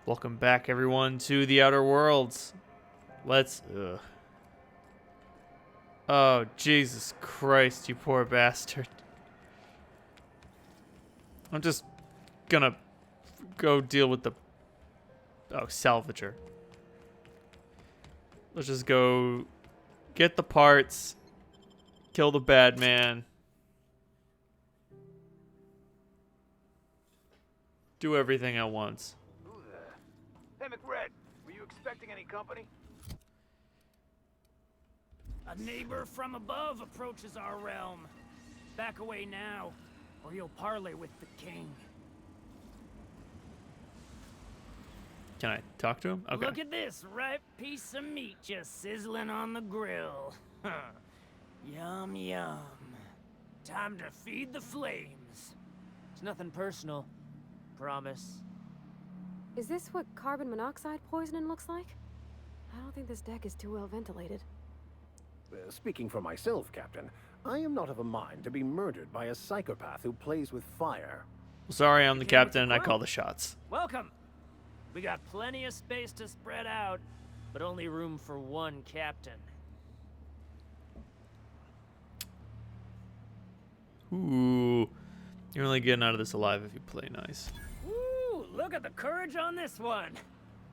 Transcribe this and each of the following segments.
Welcome back, everyone, to the Outer Worlds. Let's... Oh, Jesus Christ, you poor bastard. I'm just gonna go deal with the... Oh, salvager. Let's just go get the parts, kill the bad man, do everything at once. Who the... Hey, McRed, were you expecting any company? A neighbor from above approaches our realm. Back away now, or you'll parley with the king. Can I talk to him? Okay. Look at this ripe piece of meat just sizzling on the grill. Yum, yum. Time to feed the flames. It's nothing personal. Promise. Is this what carbon monoxide poisoning looks like? I don't think this deck is too well ventilated. Speaking for myself, Captain, I am not of a mind to be murdered by a psychopath who plays with fire. Sorry, I'm the You came with captain the and I crew? call the shots. Welcome. We got plenty of space to spread out, but only room for one captain. Ooh. You're only getting out of this alive if you play nice. Woo! Look at the courage on this one.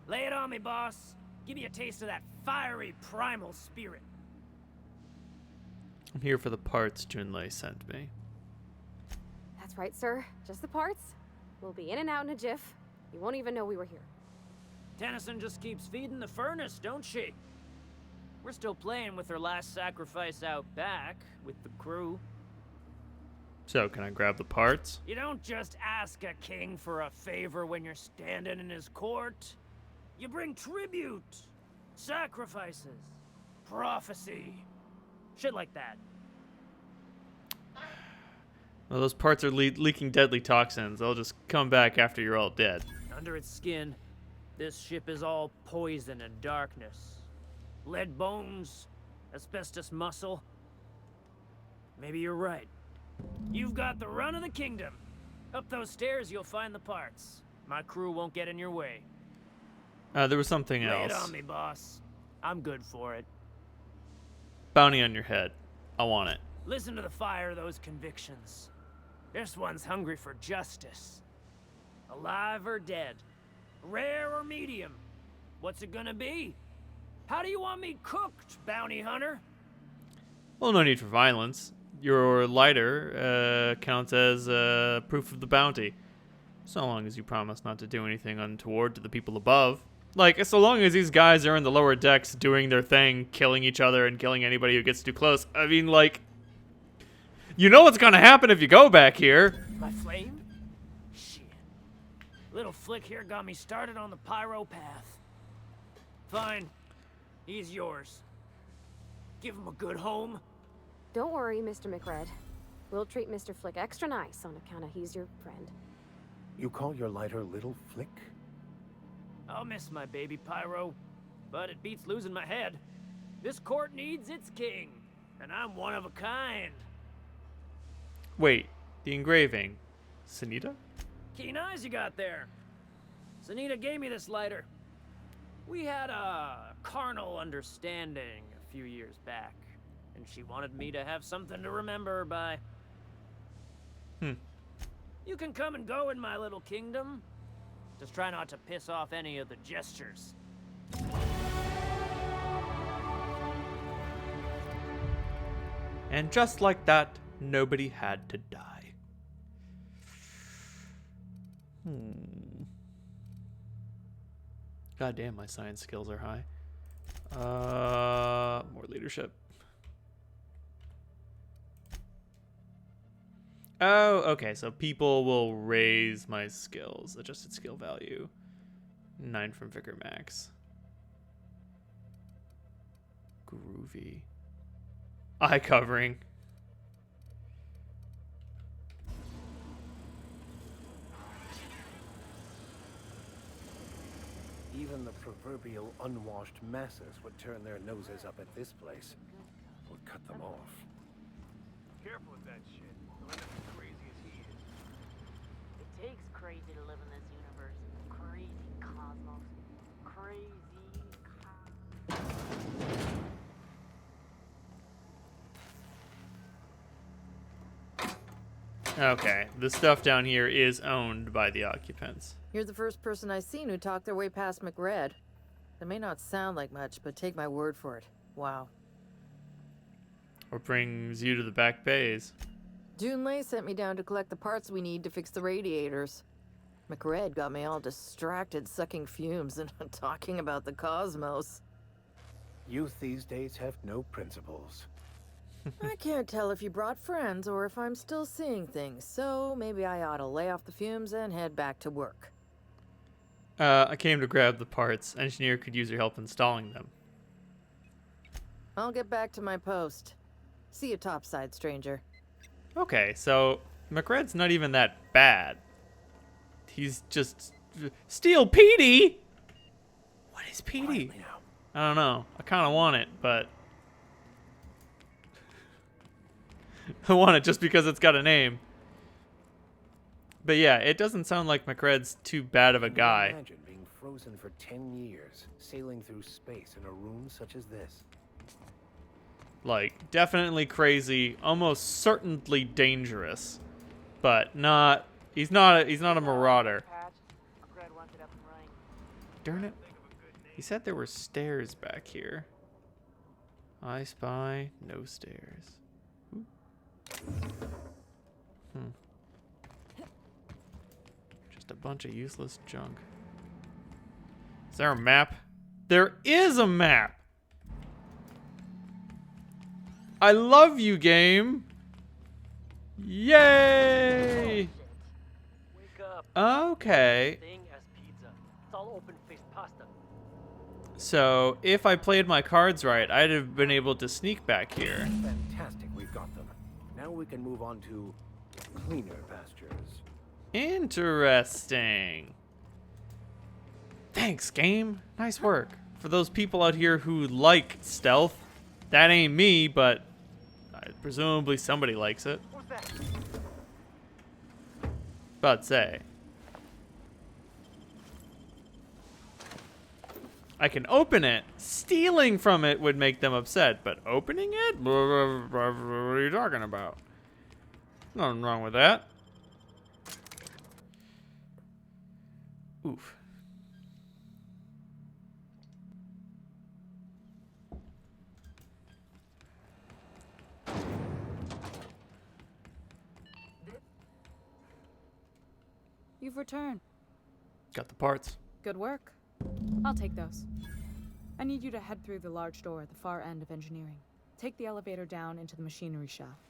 Lay it on me, boss. Give me a taste of that fiery primal spirit. I'm here for the parts Junlei sent me. That's right, sir. Just the parts. We'll be in and out in a jiff. You won't even know we were here. Tennyson just keeps feeding the furnace, don't she? We're still playing with her last sacrifice out back with the crew. So, can I grab the parts? You don't just ask a king for a favor when you're standing in his court. You bring tribute, sacrifices, prophecy, shit like that. Well, those parts are leaking deadly toxins. They'll just come back after you're all dead. Under its skin, this ship is all poison and darkness. Lead bones, asbestos muscle. Maybe you're right. You've got the run of the kingdom. Up those stairs, you'll find the parts. My crew won't get in your way. There was something Lay it else. on me, boss. I'm good for it. Bounty on your head. I want it. Listen to the fire of those convictions. This one's hungry for justice. Alive or dead? Rare or medium? What's it gonna be? How do you want me cooked, bounty hunter? Well, no need for violence. Your lighter counts as proof of the bounty. So long as you promise not to do anything untoward to the people above. Like, so long as these guys are in the lower decks doing their thing, killing each other and killing anybody who gets too close. I mean, like, you know what's gonna happen if you go back here. My flame? Shit. Little Flick here got me started on the Pyro path. Fine. He's yours. Give him a good home. Don't worry, Mr. McRed. We'll treat Mr. Flick extra nice on account of he's your friend. You call your lighter Little Flick? I'll miss my baby Pyro, but it beats losing my head. This court needs its king, and I'm one of a kind. Wait, the engraving. Sunita? Keen eyes you got there. Sunita gave me this lighter. We had a carnal understanding a few years back, and she wanted me to have something to remember her by. You can come and go in my little kingdom. Just try not to piss off any of the gestures. And just like that, nobody had to die. God damn, my science skills are high. More leadership. Oh, okay, so people will raise my skills. Adjusted skill value. 9 from Vigor Max. Groovy. Eye covering. Even the proverbial unwashed masses would turn their noses up at this place. Would cut them off. Careful with that shit. You'll end up as crazy as he is. It takes crazy to live in this universe. Crazy cosmos. Okay, the stuff down here is owned by the occupants. You're the first person I've seen who talked their way past McRed. It may not sound like much, but take my word for it. Wow. What brings you to the back bays? Junlei sent me down to collect the parts we need to fix the radiators. McRed got me all distracted sucking fumes and talking about the cosmos. Youth these days have no principles. I can't tell if you brought friends or if I'm still seeing things, so maybe I ought to lay off the fumes and head back to work. I came to grab the parts. Engineer could use your help installing them. I'll get back to my post. See you topside, stranger. Okay, so McRed's not even that bad. He's just... Steel Petey? What is Petey? Quietly now. I don't know. I kind of want it, but... I want it just because it's got a name. But yeah, it doesn't sound like McRed's too bad of a Can you guy. Imagine being frozen for 10 years, sailing through space in a room such as this. Like, definitely crazy, almost certainly dangerous, but not. He's not a marauder. Darn it! He said there were stairs back here. I spy no stairs. Ooh. Just a bunch of useless junk. Is there a map? There is a map. I love you, game. Yay! Wake up. Okay. Thing as pizza. It's all open-faced pasta. So, if I played my cards right, I'd have been able to sneak back here. Fantastic, we've got them. Now we can move on to cleaner pastures. Interesting. Thanks, game. Nice work. For those people out here who like stealth, that ain't me, but presumably somebody likes it. What's that? But say. I can open it. Stealing from it would make them upset, but opening it? What are you talking about? Nothing wrong with that. Oof. You've returned. Got the parts. Good work. I'll take those. I need you to head through the large door at the far end of engineering. Take the elevator down into the machinery shaft.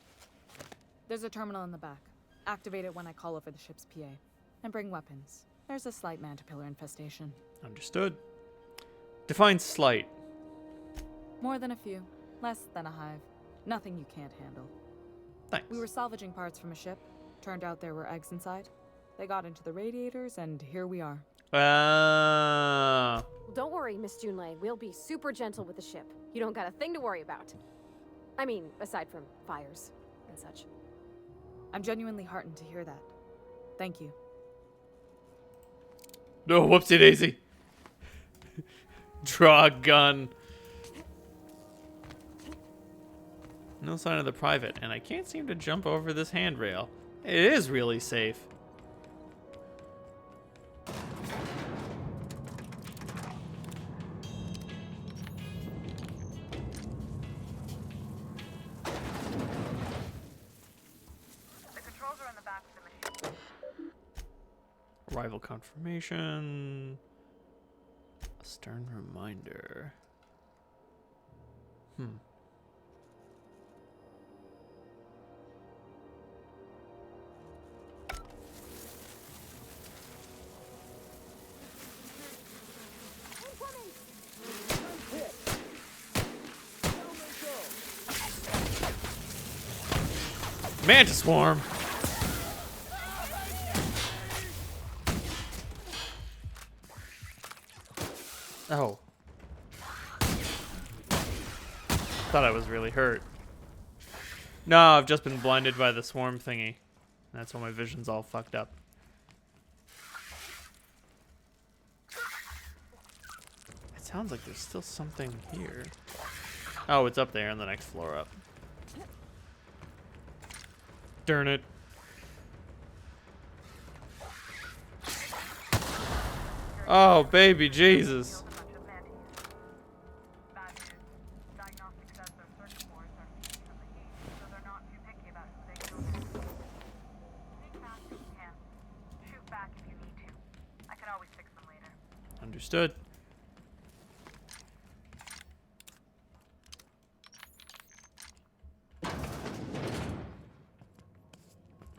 There's a terminal in the back. Activate it when I call over the ship's PA. And bring weapons. There's a slight mantipillar infestation. Understood. Define slight. More than a few. Less than a hive. Nothing you can't handle. Thanks. We were salvaging parts from a ship. Turned out there were eggs inside. They got into the radiators, and here we are. Well, don't worry, Miss Junlei. We'll be super gentle with the ship. You don't got a thing to worry about. I mean, aside from fires and such. I'm genuinely heartened to hear that. Thank you. No, whoopsie daisy. Draw a gun. No sign of the private, and I can't seem to jump over this handrail. It is really safe. The controls are in the back of the machine. Arrival confirmation. A stern reminder. Mantis swarm. Oh. Thought I was really hurt. No, I've just been blinded by the swarm thingy. That's why my vision's all fucked up. It sounds like there's still something here. Oh, it's up there on the next floor up. Darn it. Oh, baby Jesus. Killed a bunch of mantis. Bad news. Diagnostic says their circuit boards are immune from the heat, so they're not too picky about who they kill next. Sneak fast if you can. Shoot back if you need to. I can always fix them later. Understood.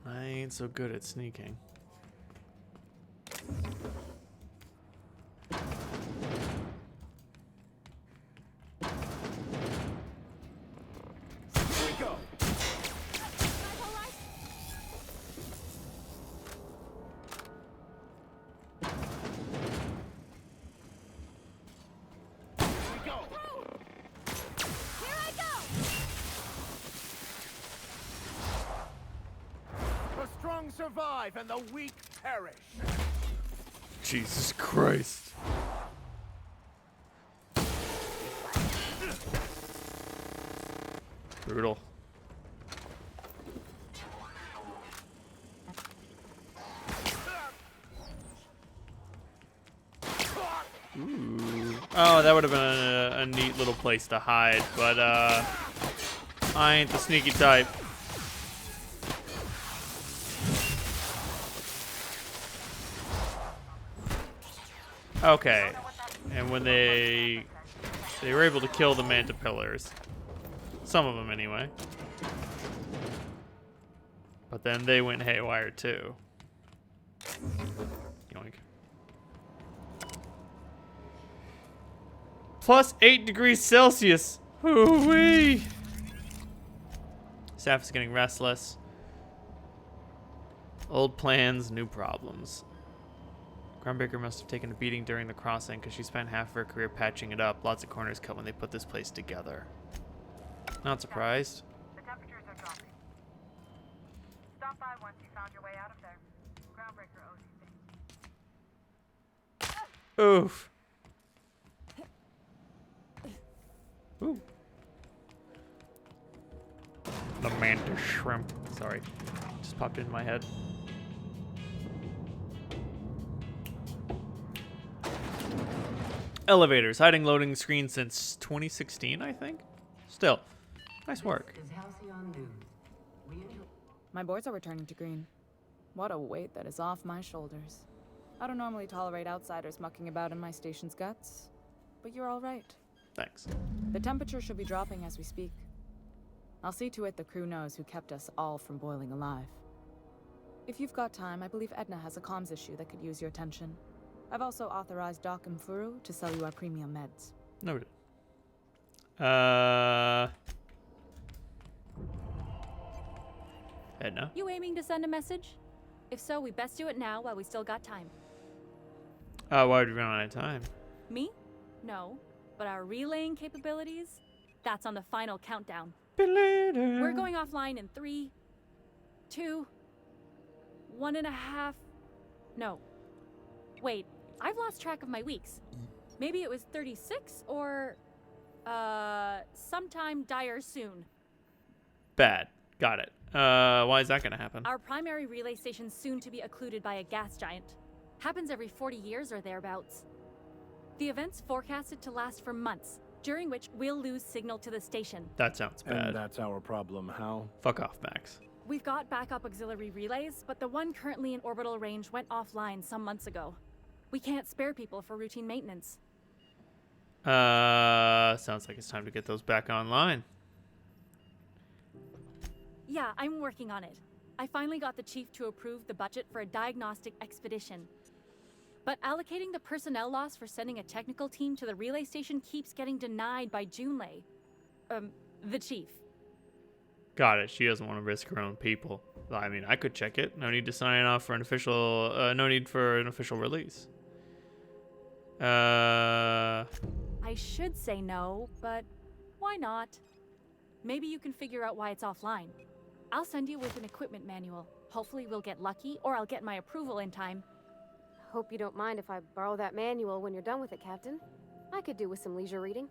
I ain't so good at sneaking. Here we go. Here we go. The strong survive and the weak perish. Jesus Christ. Brutal. Ooh. Oh, that would have been a neat little place to hide, but I ain't the sneaky type. Okay, and when they were able to kill the manta pillars, some of them anyway, but then they went haywire too. Yoink. Plus 8 degrees Celsius. Hoo-wee. Staff is getting restless. Old plans, new problems. Groundbreaker must have taken a beating during the crossing because she spent half of her career patching it up. Lots of corners cut when they put this place together. Not surprised. The temperatures are dropping. Stop by once you found your way out of there. Groundbreaker owes you things. Oof. Ooh. The mantis shrimp. Sorry. Just popped into my head. Elevators. Hiding loading screen since 2016, I think? Still. Nice work. My boards are returning to green. What a weight that is off my shoulders. I don't normally tolerate outsiders mucking about in my station's guts, but you're all right. Thanks. The temperature should be dropping as we speak. I'll see to it the crew knows who kept us all from boiling alive. If you've got time, I believe Edna has a comms issue that could use your attention. I've also authorized Doc and Furu to sell you our premium meds. Noted. Edna? You aiming to send a message? If so, we best do it now while we still got time. Why would we run out of time? Me? No. But our relaying capabilities? That's on the final countdown. We're going offline in 3, 2, 1.5. No. Wait, I've lost track of my weeks. Maybe it was 36 or, sometime dire soon. Bad. Got it. Why is that gonna happen? Our primary relay station's soon to be occluded by a gas giant. Happens every 40 years or thereabouts. The event's forecasted to last for months, during which we'll lose signal to the station. That sounds bad. And that's our problem, how? Fuck off, Max. We've got backup auxiliary relays, but the one currently in orbital range went offline some months ago. We can't spare people for routine maintenance. Sounds like it's time to get those back online. Yeah, I'm working on it. I finally got the chief to approve the budget for a diagnostic expedition. But allocating the personnel loss for sending a technical team to the relay station keeps getting denied by Junlei. The chief. Got it. She doesn't want to risk her own people. I mean, I could check it. No need to sign off for an official. No need for an official release. I should say no, but why not? Maybe you can figure out why it's offline. I'll send you with an equipment manual. Hopefully we'll get lucky, or I'll get my approval in time. Hope you don't mind if I borrow that manual when you're done with it, Captain. I could do with some leisure reading.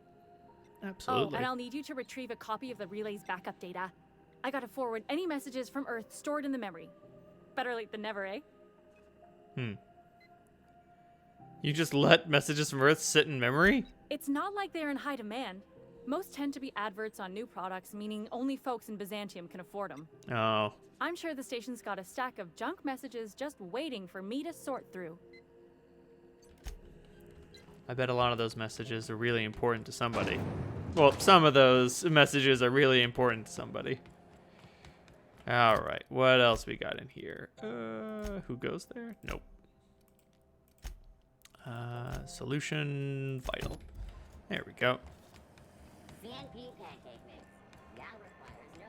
Absolutely. Oh, and I'll need you to retrieve a copy of the relay's backup data. I gotta forward any messages from Earth stored in the memory. Better late than never, eh? You just let messages from Earth sit in memory? It's not like they're in high demand. Most tend to be adverts on new products, meaning only folks in Byzantium can afford them. Oh. I'm sure the station's got a stack of junk messages just waiting for me to sort through. I bet a lot of those messages are really important to somebody. Well, some of those messages are really important to somebody. Alright, what else we got in here? Who goes there? Nope. Solution vital. There we go. CNP pancake mix. Now requires no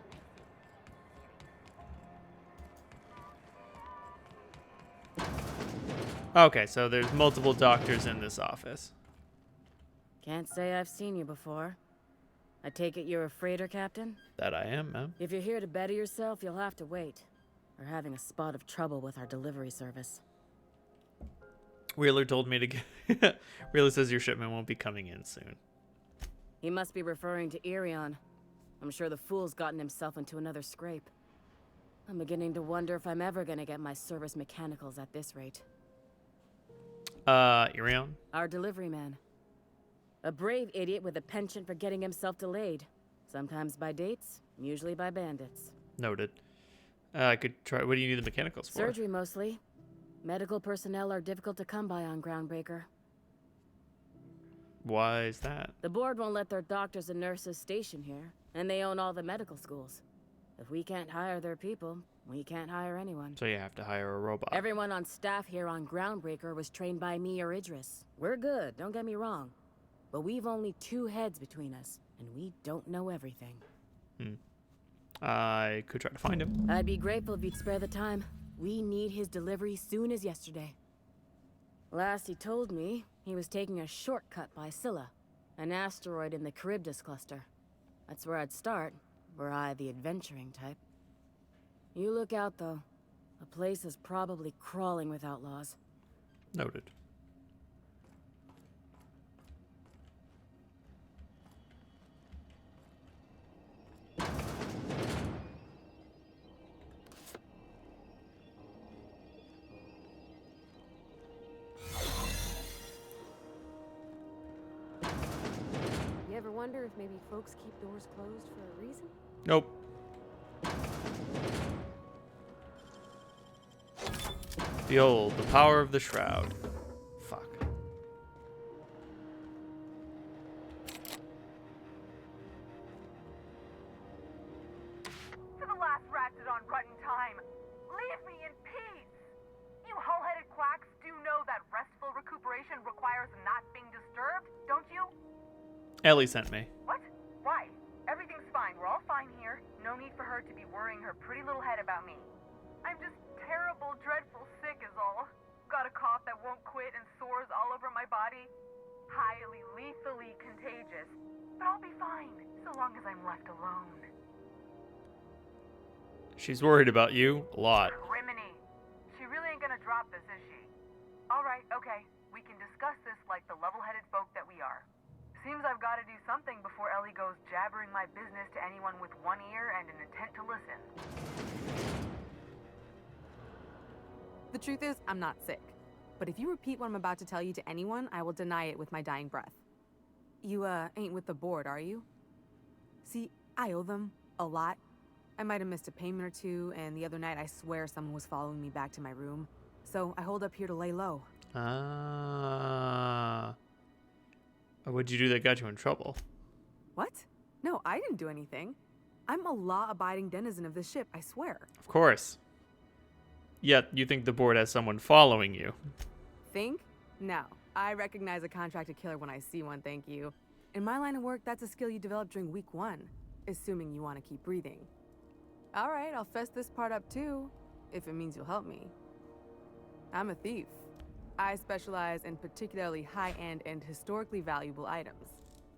mixing. Okay, so there's multiple doctors in this office. Can't say I've seen you before. I take it you're a freighter captain? That I am, ma'am. If you're here to better yourself, you'll have to wait. We're having a spot of trouble with our delivery service. Wheeler told me to get... Wheeler says your shipment won't be coming in soon. He must be referring to Irion. I'm sure the fool's gotten himself into another scrape. I'm beginning to wonder if I'm ever gonna get my service mechanicals at this rate. Irion? Our delivery man. A brave idiot with a penchant for getting himself delayed. Sometimes by dates, usually by bandits. Noted. I could try... What do you need the mechanicals for? Surgery, mostly. Medical personnel are difficult to come by on Groundbreaker. Why is that? The board won't let their doctors and nurses station here, and they own all the medical schools. If we can't hire their people, we can't hire anyone. So you have to hire a robot. Everyone on staff here on Groundbreaker was trained by me or Idris. We're good, don't get me wrong. But we've only 2 heads between us, and we don't know everything. I could try to find him. I'd be grateful if you'd spare the time. We need his delivery soon as yesterday. Last he told me, he was taking a shortcut by Scylla, an asteroid in the Charybdis cluster. That's where I'd start, were I the adventuring type. You look out, though. The place is probably crawling with outlaws. Noted. You ever wonder if maybe folks keep doors closed for a reason? Nope. Behold, the power of the shroud. Fuck. To the last ratchet on Rutton time, leave me in peace! You hull-headed quacks do know that restful recuperation requires not being disturbed, don't you? Ellie sent me. What? Why? Everything's fine. We're all fine here. No need for her to be worrying her pretty little head about me. I'm just terrible, dreadful sick is all. Got a cough that won't quit and sores all over my body. Highly, lethally contagious. But I'll be fine, so long as I'm left alone. She's worried about you a lot. Criminy. She really ain't gonna drop this, is she? Alright, okay. We can discuss this like the level-headed folk that we are. Seems I've got to do something before Ellie goes jabbering my business to anyone with one ear and an intent to listen. The truth is, I'm not sick. But if you repeat what I'm about to tell you to anyone, I will deny it with my dying breath. You, ain't with the board, are you? See, I owe them a lot. I might have missed a payment or two, and the other night I swear someone was following me back to my room. So I hold up here to lay low. Ah. What'd you do that got you in trouble? What? No, I didn't do anything. I'm a law-abiding denizen of this ship, I swear. Of course. Yet you think the board has someone following you. Think? No. I recognize a contracted killer when I see one, thank you. In my line of work, that's a skill you develop during week 1, assuming you want to keep breathing. All right, I'll fess this part up too, if it means you'll help me. I'm a thief. I specialize in particularly high-end and historically valuable items.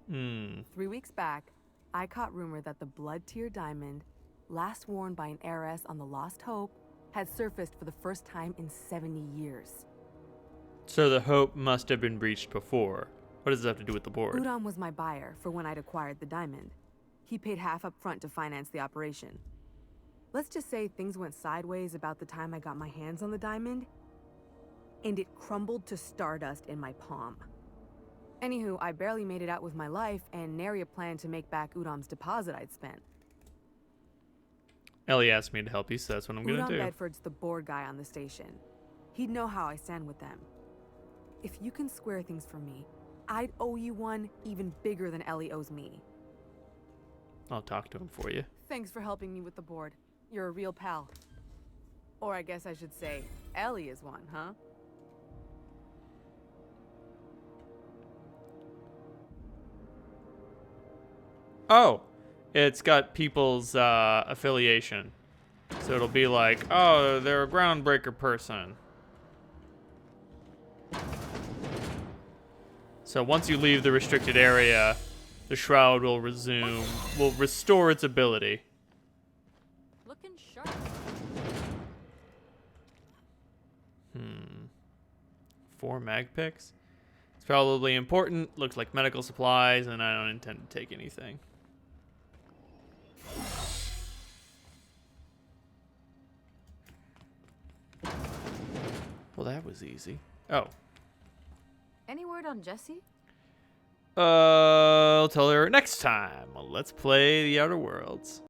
3 weeks back, I caught rumor that the Blood Tier diamond, last worn by an heiress on the Lost Hope, had surfaced for the first time in 70 years. So the hope must have been breached before. What does it have to do with the board? Udon was my buyer for when I'd acquired the diamond. He paid half up front to finance the operation. Let's just say things went sideways about the time I got my hands on the diamond. and it crumbled to stardust in my palm. Anywho, I barely made it out with my life, and nary a plan to make back Udam's deposit I'd spent. Ellie asked me to help you, so that's what I'm gonna Udam do. Bedford's the board guy on the station. He'd know how I stand with them. If you can square things for me, I'd owe you one even bigger than Ellie owes me. I'll talk to him for you. Thanks for helping me with the board. You're a real pal. Or I guess I should say, Ellie is one, huh? Oh, it's got people's affiliation. So it'll be like, oh, they're a groundbreaker person. So once you leave the restricted area, the shroud will restore its ability. Looking sharp. 4 mag picks. It's probably important. Looks like medical supplies, and I don't intend to take anything. Well, that was easy. Oh. Any word on Jesse? I'll tell her next time. Let's play the Outer Worlds.